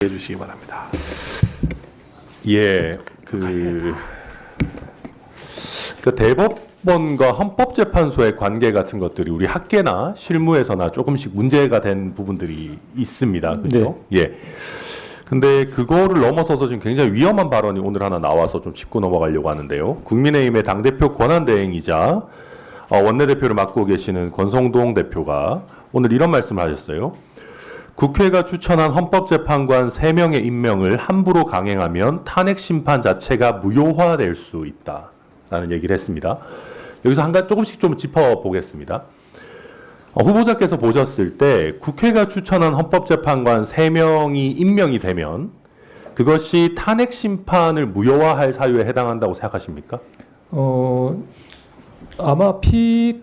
해주시기 바랍니다. 예, 그 대법원과 헌법재판소의 관계 같은 것들이 우리 학계나 실무에서나 조금씩 문제가 된 부분들이 있습니다. 그렇죠? 네. 예. 근데 그거를 넘어서서 지금 굉장히 위험한 발언이 오늘 하나 나와서 좀 짚고 넘어가려고 하는데요. 국민의힘의 당대표 권한대행이자 원내대표를 맡고 계시는 권성동 대표가 오늘 이런 말씀을 하셨어요. 국회가 추천한 헌법재판관 3명의 임명을 함부로 강행하면 탄핵 심판 자체가 무효화될 수 있다라는 얘기를 했습니다. 여기서 한 가지 조금씩 좀 짚어보겠습니다. 후보자께서 보셨을 때 국회가 추천한 헌법재판관 3명이 임명이 되면 그것이 탄핵 심판을 무효화할 사유에 해당한다고 생각하십니까? 아마 피탄핵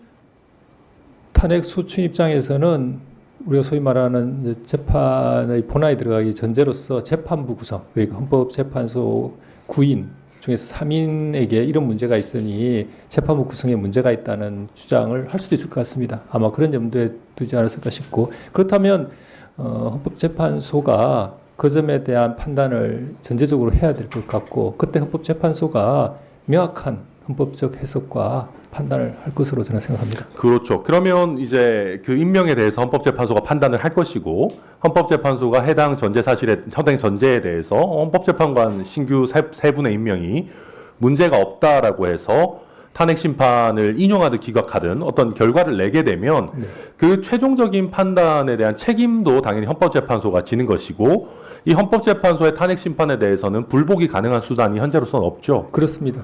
소추 입장에서는 우리가 소위 말하는 재판의 본안에 들어가기 전제로서 재판부 구성, 그러니까 헌법재판소 9인 중에서 3인에게 이런 문제가 있으니 재판부 구성에 문제가 있다는 주장을 할 수도 있을 것 같습니다. 아마 그런 염두에 두지 않았을까 싶고, 그렇다면 헌법재판소가 그 점에 대한 판단을 전제적으로 해야 될 것 같고, 그때 헌법재판소가 명확한 헌법적 해석과 판단을 할 것으로 저는 생각합니다. 그렇죠. 그러면 이제 그 임명에 대해서 헌법재판소가 판단을 할 것이고, 헌법재판소가 해당 전제 사실에, 해당 전제에 대해서 헌법재판관 신규 세 분의 임명이 문제가 없다라고 해서 탄핵 심판을 인용하든 기각하든 어떤 결과를 내게 되면 네. 그 최종적인 판단에 대한 책임도 당연히 헌법재판소가 지는 것이고, 이 헌법재판소의 탄핵 심판에 대해서는 불복이 가능한 수단이 현재로서는 없죠. 그렇습니다.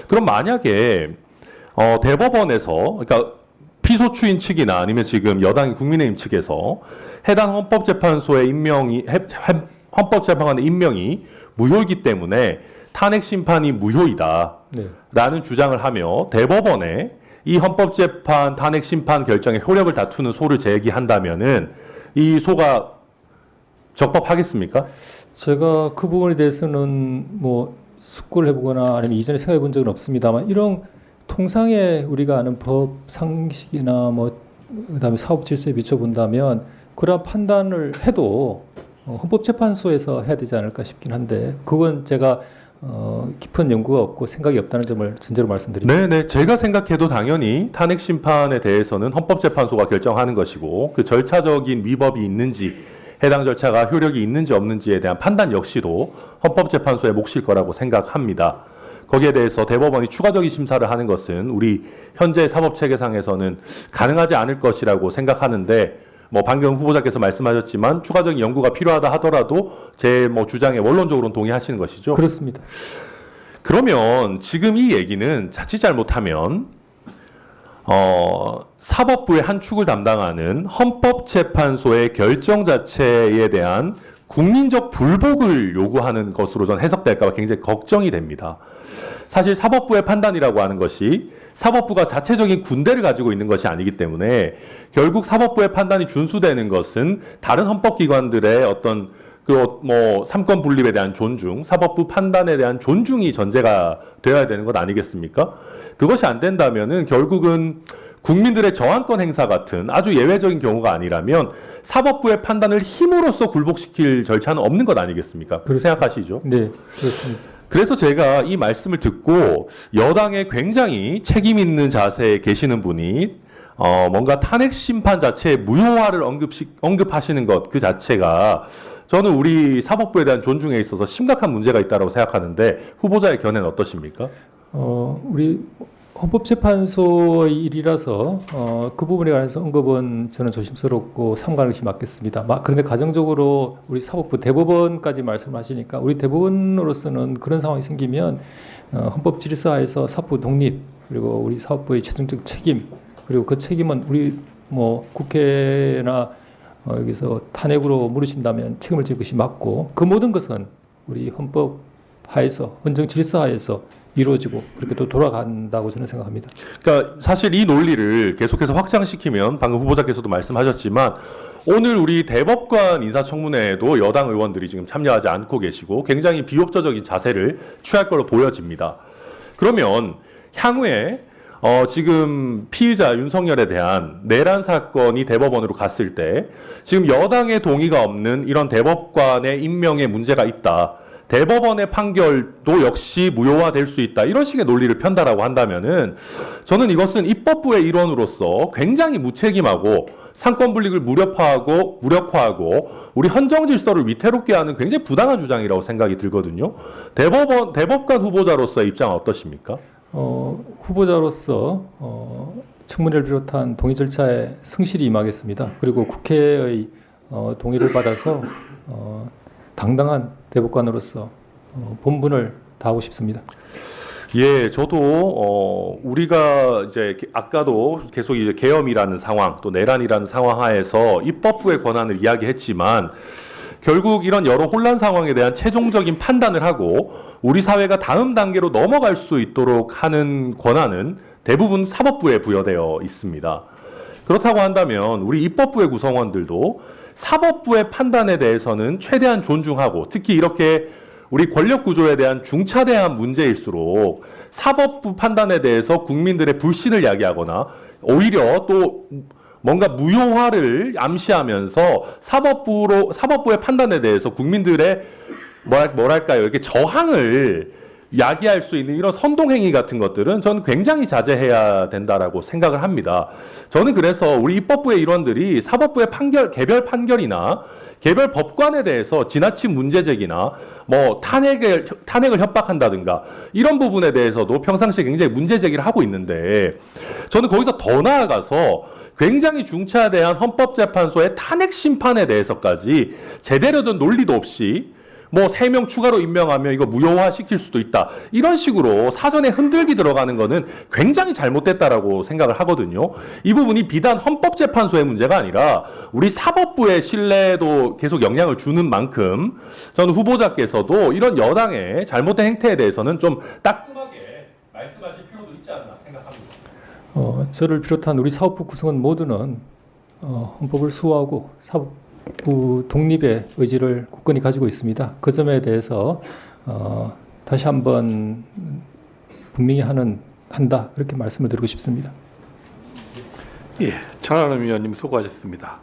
그럼 만약에 대법원에서, 그러니까 피소추인 측이나 아니면 지금 여당이 국민의힘 측에서 해당 헌법재판소의 임명이, 헌법재판관의 임명이 무효이기 때문에 탄핵 심판이 무효이다 라는 주장을 하며 대법원에 이 헌법재판 탄핵 심판 결정의 효력을 다투는 소를 제기한다면은 이 소가 적법하겠습니까? 제가 그 부분에 대해서는 뭐 숙고를 해보거나 아니면 이전에 생각해 본 적은 없습니다만, 이런 통상의 우리가 아는 법 상식이나 뭐 그다음에 사업 질서에 비춰본다면 그러한 판단을 해도 헌법재판소에서 해야 되지 않을까 싶긴 한데, 그건 제가 깊은 연구가 없고 생각이 없다는 점을 전제로 말씀드립니다. 네네, 제가 생각해도 당연히 탄핵 심판에 대해서는 헌법재판소가 결정하는 것이고, 그 절차적인 위법이 있는지 해당 절차가 효력이 있는지 없는지에 대한 판단 역시도 헌법재판소에 몫일 거라고 생각합니다. 거기에 대해서 대법원이 추가적인 심사를 하는 것은 우리 현재 사법체계상에서는 가능하지 않을 것이라고 생각하는데, 뭐 방금 후보자께서 말씀하셨지만 추가적인 연구가 필요하다 하더라도 제 뭐 주장에 원론적으로는 동의하시는 것이죠? 그렇습니다. 그러면 지금 이 얘기는 자칫 잘못하면 사법부의 한 축을 담당하는 헌법재판소의 결정 자체에 대한 국민적 불복을 요구하는 것으로 전 해석될까 봐 굉장히 걱정이 됩니다. 사실 사법부의 판단이라고 하는 것이 사법부가 자체적인 군대를 가지고 있는 것이 아니기 때문에 결국 사법부의 판단이 준수되는 것은 다른 헌법기관들의 어떤 삼권 분립에 대한 존중, 사법부 판단에 대한 존중이 전제가 되어야 되는 것 아니겠습니까? 그것이 안 된다면은 결국은 국민들의 저항권 행사 같은 아주 예외적인 경우가 아니라면 사법부의 판단을 힘으로써 굴복시킬 절차는 없는 것 아니겠습니까? 그렇게 생각하시죠? 네, 그렇습니다. 그래서 제가 이 말씀을 듣고 여당에 굉장히 책임 있는 자세에 계시는 분이 뭔가 탄핵 심판 자체의 무효화를 언급하시는 것 그 자체가 저는 우리 사법부에 대한 존중에 있어서 심각한 문제가 있다고 생각하는데, 후보자의 견해는 어떠십니까? 우리 헌법재판소의 일이라서 그 부분에 관해서 언급은 저는 조심스럽고 삼가는 것이 맞겠습니다. 그런데 가정적으로 우리 사법부 대법원까지 말씀하시니까, 우리 대법원으로서는 그런 상황이 생기면 헌법 질서하에서 사법부 독립, 그리고 우리 사법부의 최종적 책임, 그리고 그 책임은 우리 뭐 국회나 여기서 탄핵으로 물으신다면 책임을 질 것이 맞고, 그 모든 것은 우리 헌법 하에서, 헌정 질서 하에서 이루어지고 그렇게 또 돌아간다고 저는 생각합니다. 그러니까 사실 이 논리를 계속해서 확장시키면 방금 후보자께서도 말씀하셨지만 오늘 우리 대법관 인사청문회에도 여당 의원들이 지금 참여하지 않고 계시고 굉장히 비협조적인 자세를 취할 걸로 보여집니다. 그러면 향후에 지금 피의자 윤석열에 대한 내란 사건이 대법원으로 갔을 때 지금 여당의 동의가 없는 이런 대법관의 임명에 문제가 있다. 대법원의 판결도 역시 무효화될 수 있다. 이런 식의 논리를 편다라고 한다면은 저는 이것은 입법부의 일원으로서 굉장히 무책임하고 상권 분립을 무력화하고 우리 헌정 질서를 위태롭게 하는 굉장히 부당한 주장이라고 생각이 들거든요. 대법관 후보자로서의 입장은 어떠십니까? 후보자로서 청문회를 비롯한 동의 절차에 성실히 임하겠습니다. 그리고 국회의 동의를 받아서 당당한 대법관으로서 본분을 다하고 싶습니다. 예, 저도 우리가 이제 아까도 계속 이제 계엄이라는 상황, 또 내란이라는 상황 하에서 입법부의 권한을 이야기했지만 결국 이런 여러 혼란 상황에 대한 최종적인 판단을 하고 우리 사회가 다음 단계로 넘어갈 수 있도록 하는 권한은 대부분 사법부에 부여되어 있습니다. 그렇다고 한다면 우리 입법부의 구성원들도 사법부의 판단에 대해서는 최대한 존중하고 특히 이렇게 우리 권력 구조에 대한 중차대한 문제일수록 사법부 판단에 대해서 국민들의 불신을 야기하거나 오히려 또 뭔가 무효화를 암시하면서 사법부의 판단에 대해서 국민들의 뭐랄까요 이렇게 저항을 야기할 수 있는 이런 선동행위 같은 것들은 저는 굉장히 자제해야 된다라고 생각을 합니다. 저는 그래서 우리 입법부의 일원들이 사법부의 개별 판결이나 개별 법관에 대해서 지나친 문제제기나 뭐 탄핵을 협박한다든가 이런 부분에 대해서도 평상시에 굉장히 문제제기를 하고 있는데 저는 거기서 더 나아가서 굉장히 중차대한 헌법재판소의 탄핵 심판에 대해서까지 제대로 된 논리도 없이 뭐 3명 추가로 임명하면 이거 무효화 시킬 수도 있다. 이런 식으로 사전에 흔들기 들어가는 거는 굉장히 잘못됐다라고 생각을 하거든요. 이 부분이 비단 헌법재판소의 문제가 아니라 우리 사법부의 신뢰도 계속 영향을 주는 만큼 저는 후보자께서도 이런 여당의 잘못된 행태에 대해서는 좀 따끔하게 말씀하실 필요도 있지 않나 생각합니다. 저를 비롯한 우리 사법부 구성원 모두는 헌법을 수호하고 사법부 독립의 의지를 굳건히 가지고 있습니다. 그 점에 대해서 다시 한번 분명히 한다 그렇게 말씀을 드리고 싶습니다. 예, 천하람 위원님 수고하셨습니다.